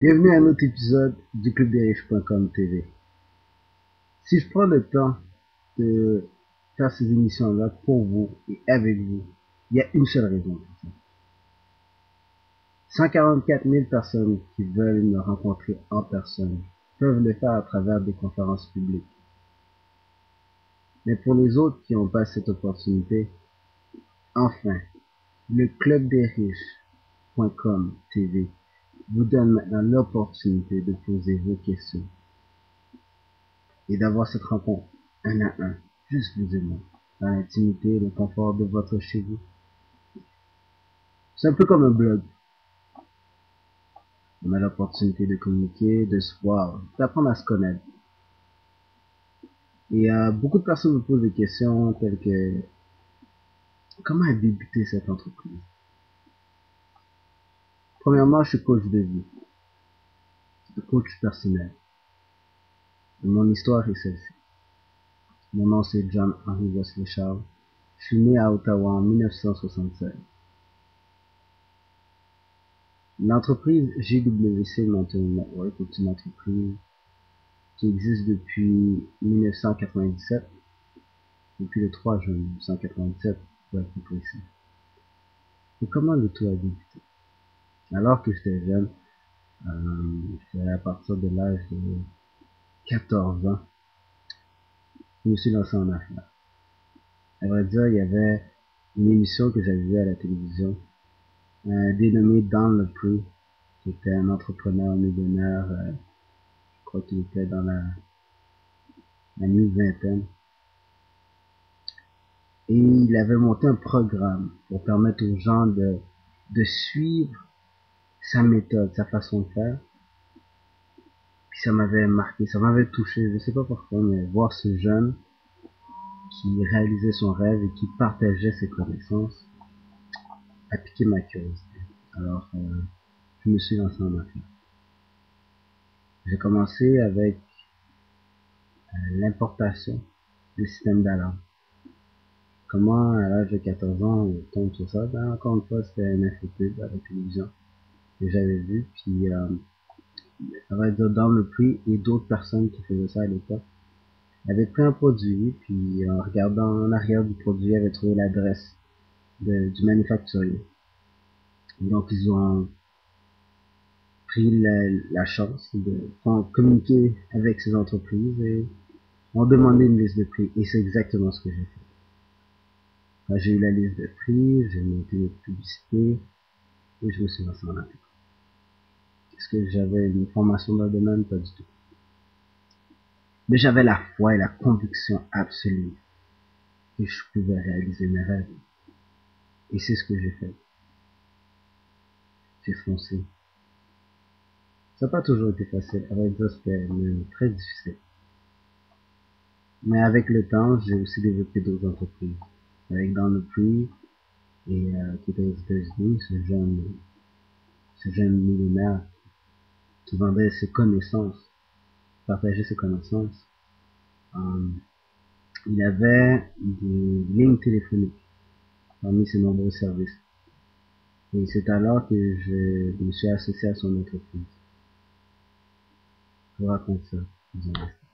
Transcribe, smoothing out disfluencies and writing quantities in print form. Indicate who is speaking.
Speaker 1: Bienvenue à un autre épisode du clubdesriches.com TV. Si je prends le temps de faire ces émissions-là pour vous et avec vous, il y a une seule raison pour ça. 144 000 personnes qui veulent me rencontrer en personne peuvent le faire à travers des conférences publiques. Mais pour les autres qui n'ont pas cette opportunité, enfin, le clubdesriches.com TV vous donne maintenant l'opportunité de poser vos questions et d'avoir cette rencontre un à un, juste vous et moi, dans l'intimité et le confort de votre chez vous. C'est un peu comme un blog. On a l'opportunité de communiquer, de se voir, d'apprendre à se connaître. Et beaucoup de personnes me posent des questions telles que comment a débuté cette entreprise? Premièrement, je suis coach de vie, coach personnel. Et mon histoire est celle-ci. Mon nom c'est John Henry Wesley Charles. Je suis né à Ottawa en 1976. L'entreprise GWC Mountain Network est une entreprise qui existe depuis 1997, depuis le 3 juin 1997, pour être plus précis. Et comment le tout a débuté? Alors que j'étais jeune, à partir de l'âge de 14 ans, je me suis lancé en affaires. À vrai dire, il y avait une émission que j'avais vue à la télévision, dénommée Don Lepre, qui était un entrepreneur millionnaire, je crois qu'il était dans la mi-vingtaine. Et il avait monté un programme pour permettre aux gens de suivre sa méthode, sa façon de faire. Puis ça m'avait marqué, ça m'avait touché, je sais pas pourquoi, mais voir ce jeune qui réalisait son rêve et qui partageait ses connaissances a piqué ma curiosité. Alors, je me suis lancé en affaires. J'ai commencé avec l'importation des systèmes d'alarme. Comment, à l'âge de 14 ans, on tombe sur ça? Ben, encore une fois, c'était un infopub à la télévision que j'avais vu, puis ça va dire dans le prix et d'autres personnes qui faisaient ça à l'époque avaient pris un produit, puis en regardant en arrière du produit, avaient trouvé l'adresse du manufacturier. Donc ils ont pris la chance de communiquer avec ces entreprises et ont demandé une liste de prix. Et c'est exactement ce que j'ai fait. Quand j'ai eu la liste de prix, j'ai monté une publicité et je me suis lancé en affaires. Est-ce que j'avais une formation dans le domaine? Pas du tout. Mais j'avais la foi et la conviction absolue que je pouvais réaliser mes rêves. Et c'est ce que j'ai fait. J'ai foncé. Ça n'a pas toujours été facile. À vrai dire, c'était même très difficile. Mais avec le temps, j'ai aussi développé d'autres entreprises. Avec Dans le Prix et qui était aux États-Unis, ce jeune millionnaire qui vendait ses connaissances, partageait ses connaissances. Euh, il avait des lignes téléphoniques parmi ses nombreux services. Et c'est alors que je me suis associé à son entreprise. Je vous raconte ça dans un instant.